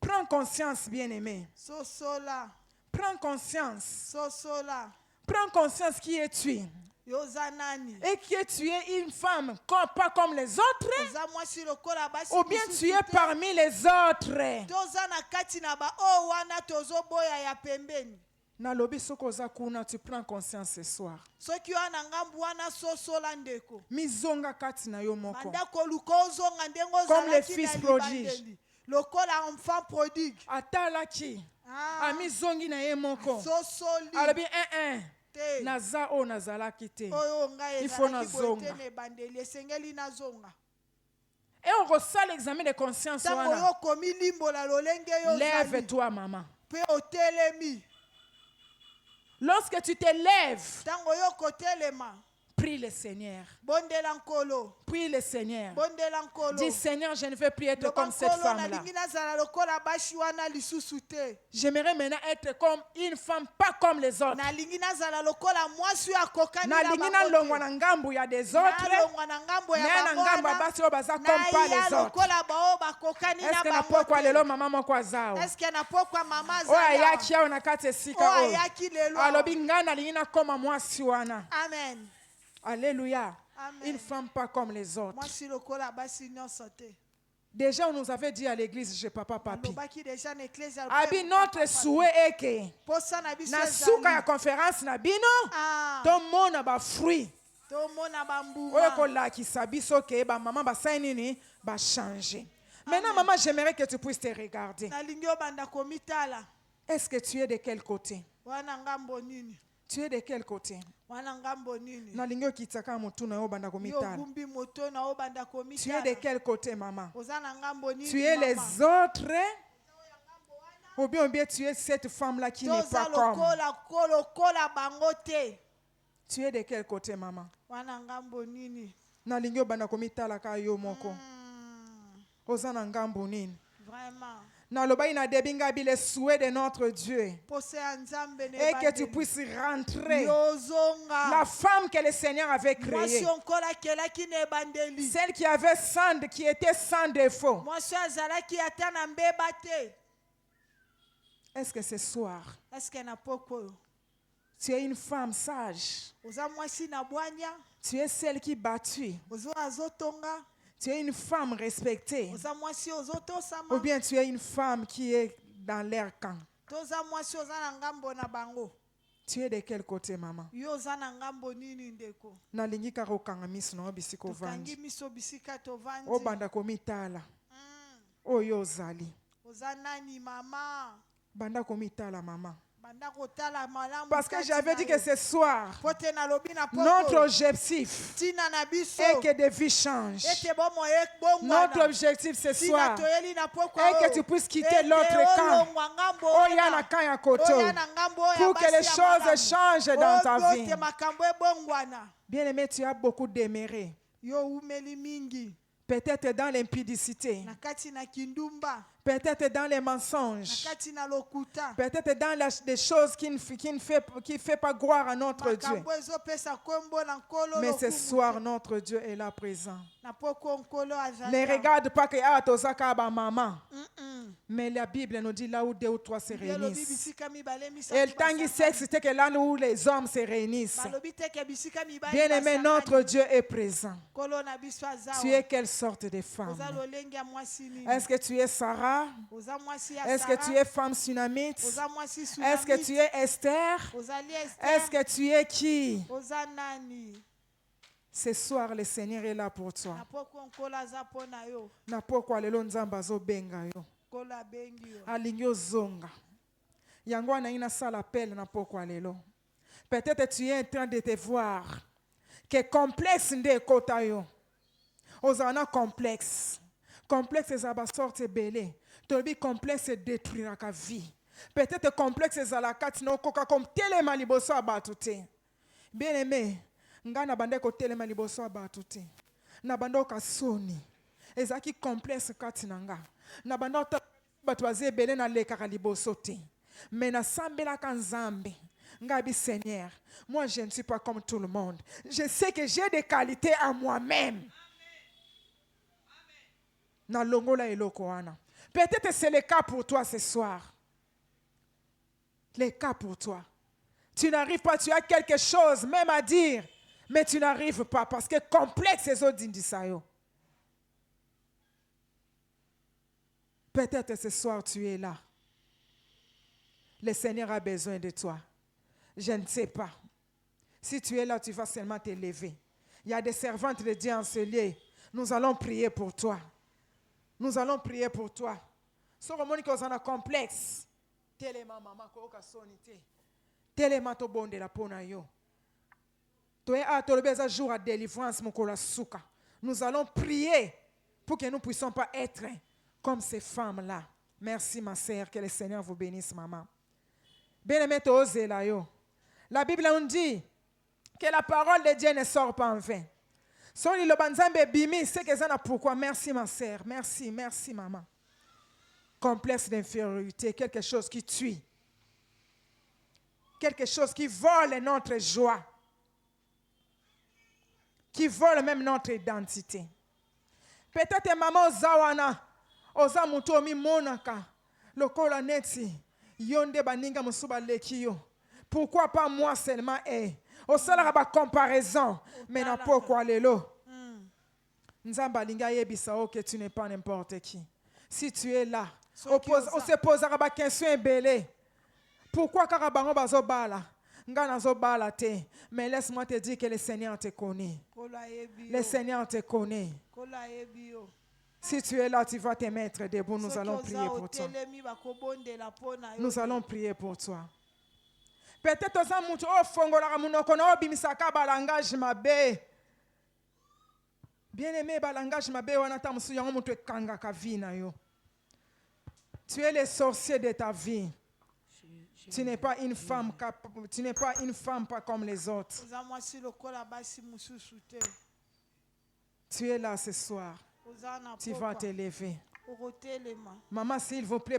Prends conscience, bien-aimé. Sosola. Prends conscience. Sosola. Prends conscience qui es-tu. Yoza nani. Et que tu es une femme pas comme les autres. Oza mwasi lokola basi Ou bien misusu tu es te. parmi les autres. Toza na kati na ba o wana tozoboya ya pembeni. Na lobi soko oza kuna, tu prends conscience ce soir. Soki wana ngambu wana sosola ndeko. Mizonga kati na yo moko. Banda koluka ozonga ndengo Comme les ozalaki fils na prodiges. libandeli. Lokola enfant prodigue. Atalaki. Ah. Amizongi na ye moko. Sosoli. Alobi Te. naza o nazalaki te. Oyo ngai Il faut ezalaki nazonga. boye te na ebandeli esengeli nazonga. Et on ressent l'examen de conscience. Ntango wana. yo komi limbola lolenge yo ozali. Lève-toi, maman. Pe otelemi. Lorsque tu te lèves, Ntango yo kotelema. prie le Seigneur. Bondela nkolo. Prie le Seigneur. Bondela nkolo. Dis Seigneur, je ne veux plus être Loba comme cette nkolo femme-là. nalingi nazala lokola basi wana lisusu te. J'aimerais maintenant être comme une femme, pas comme les autres. Nalingi nazala lokola mwasi oyo akokani na Nalingi bango nalongwa te. na ngambu ya des autres. Nalongwa na ngambo ya Mais na bango ngambu ya wana. basi oyo baza comme pas Naya les autres. lokola bao bakokani Est-ce na que na bango pokwa te. lelo mama moko aza awa? Est-ce que na pokwa mama Oyo azali awa? ayaki awa na kati esika Oyo oyo. ayaki lelo awa. Alobi ngai nalingi nakoma mwasi wana. Amen. Alléluia. Amen. Une femme pas comme les autres. Mwasi lokola basi nyonso te. Déjà, on nous avait dit à l'église, je papa papi. Alobaki déjà na église Abi notre souhait est que posa na biso na suka ya ezali. conférence na bino Ah, tomona ba fruit tomona oyo bambuma. kolakisa biso ke ba maman ba sai nini ba changer. Maintenant maman, j'aimerais que tu puisses te regarder. Nalingi obanda komitala. Est-ce que tu es de quel côté? Wana ngambo nini? Tu es de quel côté? Wana ngambo nini? Nalingi okitaka mutu na yo banda Yo komitala. gumbi moto na obanda Tu es komitala. de quel côté maman? Oza na ngambo nini? Tu es les mama? autres ou bien tu es cette femme-là qui n'est Toza pas comme. lokola bango te. Tu es de quel côté maman? Wana ngambo nini? Nalingi obanda komitala ka yo moko. Oza na ngambo nini? Vraiment. Nalobai na debinga bi le souhait de notre Dieu. Pose ya nzambe ne Et que tu bandeli. puisses rentrer. Yozonga. La femme que le Seigneur avait Mwasi créée. onkola kelaki ne bandeli. Celle qui avait qui était sans défaut. Mwasi azalaki ata na mbeba te. Est-ce que ce soir, Est-ce que na poko? tu es une femme sage? Oza mwasi na bwanya. Tu es celle qui battu. Ozo azotonga. Tu es une femme respectée. Oza mwasi ozotosama. Ou bien tu es une femme qui est dans leur camp. Toza mwasi oza na ngambo na bango. Tu es de quel côté, maman? Yo oza na ngambo nini ndeko? Nalingi kaka okanga miso na yo bisika Tokangi ovandi. miso bisika tovandi. Obanda komitala. Oyo ozali. Oza nani mama? Banda komitala, maman. Banda kotala malamu Parce que kati j'avais na dit yo. que ce soir, Pote nalobi na poko. notre objectif Tina na biso. est que des vies changent. Ete bomo ekbongwana. Notre objectif ce Tina soir toyeli na poko. est que tu puisses quitter l'autre camp. Oh, Yana Kaya Koto. Pour que les choses changent dans ta vie. Bien-aimé, tu as beaucoup déméré. Yo umeli mingi. Peut-être dans l'impudicité. Nakati na kindumba. Peut-être dans les mensonges. Nakati na lokuta. Peut-être dans des choses qui ne fait pas gloire à notre Dieu. Makambo ezopesa kombo na nkolo Mais ce lokumu. soir, notre Dieu est là présent. Na poko nkolo azali. Ne regarde pas que Tozaka ba maman. Mm-mm. Mais la Bible nous dit là où 2 ou 3 se Bielo réunissent. bibisika mibale misatu Et le temps qui basangani. sait, c'était que là où les hommes se réunissent. Balobi teke bisika mibale Bien-aimé, basangani. notre Dieu est présent. Nkolo na biso azawa. Tu es quelle sorte de femme? Oza lolenge ya mwasi nini? Est-ce que tu es Sarah? Oza mwasi ya Est-ce que Sarah? tu es femme sunamite? Oza mwasi Est-ce que tu es Esther? Ozali Esther? Est-ce que tu es qui? Oza nani? Ce soir, le Seigneur est là pour toi. Na poko nkolo aza mpo na yo. Na pokwa lelo nzambe azobenga yo. Nkolo abengi yo. Alingi ozonga. Yango wana ina sala appel na pokwa lelo. Peut-être tu es en train de te voir que complexe nde kota yo. Ozana complexe. Complexe ezaba sorte belé. Tolobi complexe détruira ka vie. Peut-être complexe ezala kati na okoka comme telema liboso abatu te. Bien aimé, nga na bande ko telema liboso abatu te. Na bando ka soni. Ezaki complexe kati na nga. Na bando batu azebele na lekaka liboso te. Mais na sambela ka nzambe. Ngabi Seigneur, moi je ne suis pas comme tout le monde. Je sais que j'ai des qualités à moi-même. Na longola eloko wana. Peut-être c'est le cas pour toi ce soir. Le cas pour toi. Tu n'arrives pas, tu as quelque chose même à dire, mais tu n'arrives pas parce que complexe ces autres d'indisayo. Peut-être ce soir tu es là. Le Seigneur a besoin de toi. Je ne sais pas. Si tu es là, tu vas seulement te lever. Il y a des servantes de Dieu en ce lieu. Nous allons prier pour toi. Nous allons prier pour toi. Si on a un complexe, tellement maman ko ka sonité. Tellement to bonde la pona yo. To e a to le jour à délivrance mon kola suka. Nous allons prier pour que nous ne puissions pas être comme ces femmes-là. Merci ma sœur, que le Seigneur vous bénisse maman. Bien-aimé to ose la yo. La Bible nous dit que la parole de Dieu ne sort pas en vain. Son li lo banzambe bimi, c'est que ça n'a pourquoi. Merci ma sœur, merci, merci maman. Complexe d'infériorité, quelque chose qui tue. Quelque chose qui vole notre joie. Qui vole même notre identité. Peut-être maman ozawana, oza muto mi monaka, lokola neti, yonde baninga musuba lekiyo. Pourquoi pas moi seulement au salaire ba comparaison, mais n'a pas quoi lelo. Nzamba linga yebisa que tu n'es pas n'importe qui. Si tu es là, on se posera ba question belé. Pourquoi karabango bazo bala? Ngana zo bala te. Mais laisse-moi te dire que le Seigneur te connaît. Le Seigneur te connaît. Si tu es là, tu vas te mettre debout. Nous allons prier pour toi. Nous allons prier pour toi. Peut-être oza mutu ofongola munoko na obimisaka balangage mabe. Bien-aimé balangage mabe wana ta musu yango mutu ekanga ka vie na yo. Tu es le sorcier de ta vie. Tu n'es pas une femme pas comme les autres. Tu es là ce soir. Tu vas te lever. Maman, s'il vous plaît,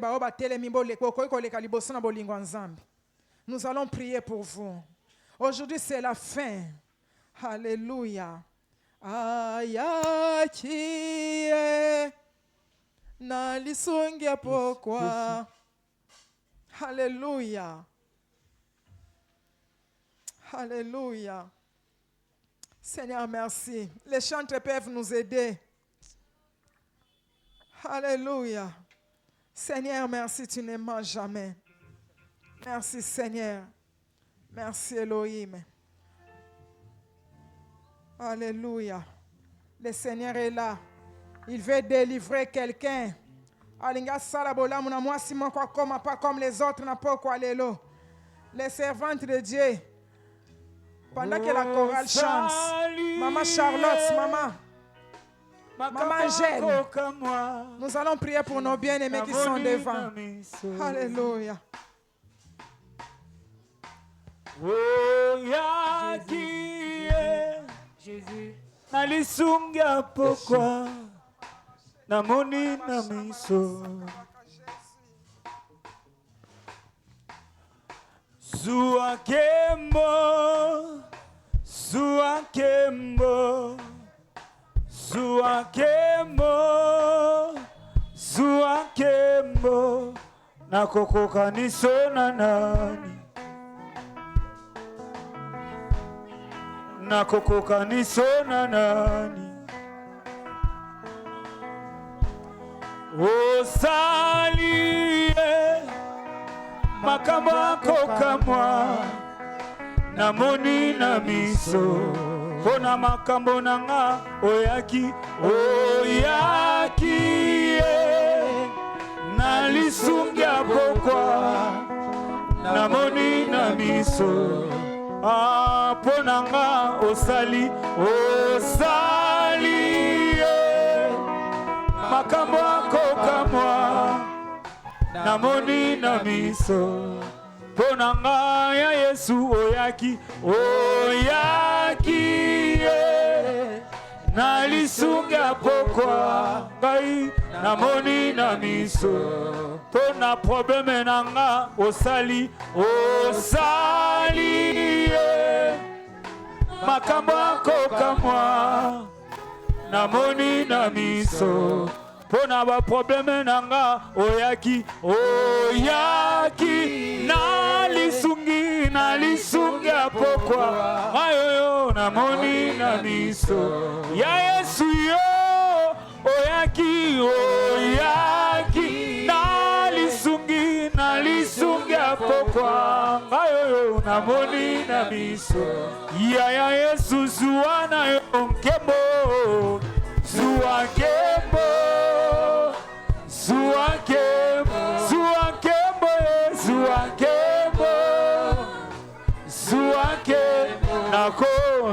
nous allons prier pour vous. Aujourd'hui, c'est la fin. Alléluia. Ayakie na lisungia pourquoi. Alléluia. Alléluia. Seigneur, merci. Les chantres peuvent nous aider. Alléluia. Seigneur, merci, tu ne mens jamais. Merci Seigneur. Merci Elohim. Alléluia. Le Seigneur est là. Il veut délivrer quelqu'un. Alinga sala bola muna mwasi moko koma pas comme les autres na poko alelo. Les servantes de Dieu. Pendant que la chorale chante. Maman Charlotte, Maman Angèle. Nous allons prier pour nos bien-aimés qui sont devant. Alléluia. Jésus. Nalisunga pokwa. Namoni na miso. Zuakembo, Zuakembo, Zuakembo, Zuakembo, nakokoka niso na nani, nakokoka niso na nani, osalie makambo ako kamwa namoni na miso pona makambo nanga oyaki nalisungia pokwa namoni na miso pona nga osali makambo ako kamwa namoni na miso ponanga ya Yesu oyaki nalisunga pokwa ngai namoni na miso pona probleme nanga osali makambo ako kamwa namoni na miso pona ba probleme nanga oyaki nalisunga pokwa ayoyo namoni na miso ya Yesu yo oyaki nalisunga pokwa ayoyo namoni na miso ya Yesu zuana yo nkembo Zuakembo,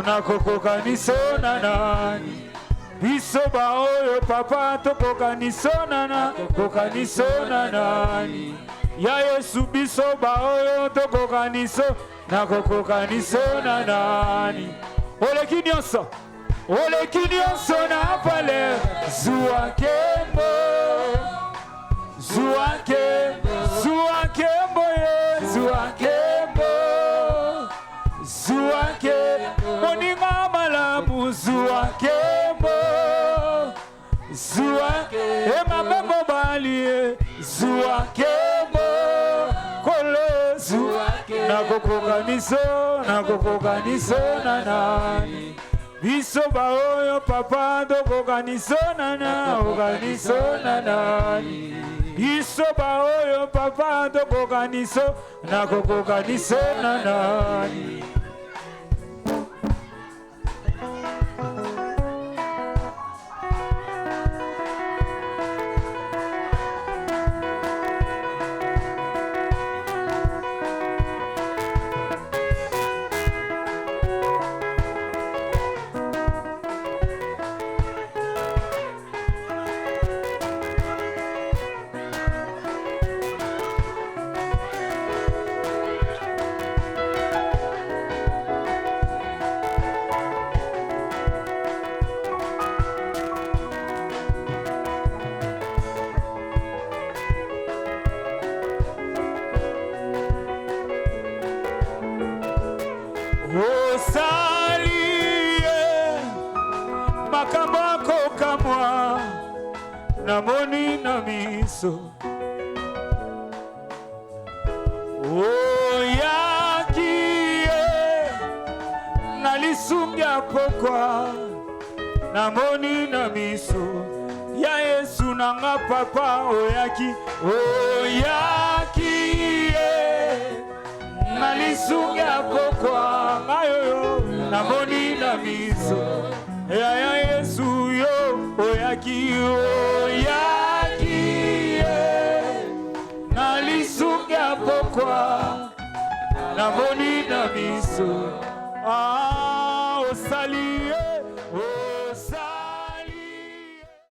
nakokoka niso na nani biso baoyo papa tokoka niso na nani ya Yesu biso baoyo tokoka niso nakokoka niso na nani oleki nyonso na pale Zuakembo moninga malamu Zuakembo emame mobali Zuakembo kolo nakokoka niso na nani biso baoyo papa tokoka niso na nani biso baoyo papa tokoka niso nakokoka niso na nani makambo ako kamwa namoni na miso nalisunga pokwa namoni na miso ya Yesu nanga papa oyaki nalisunga pokwa ayoyo namoni na miso ya Yesu yo oyaki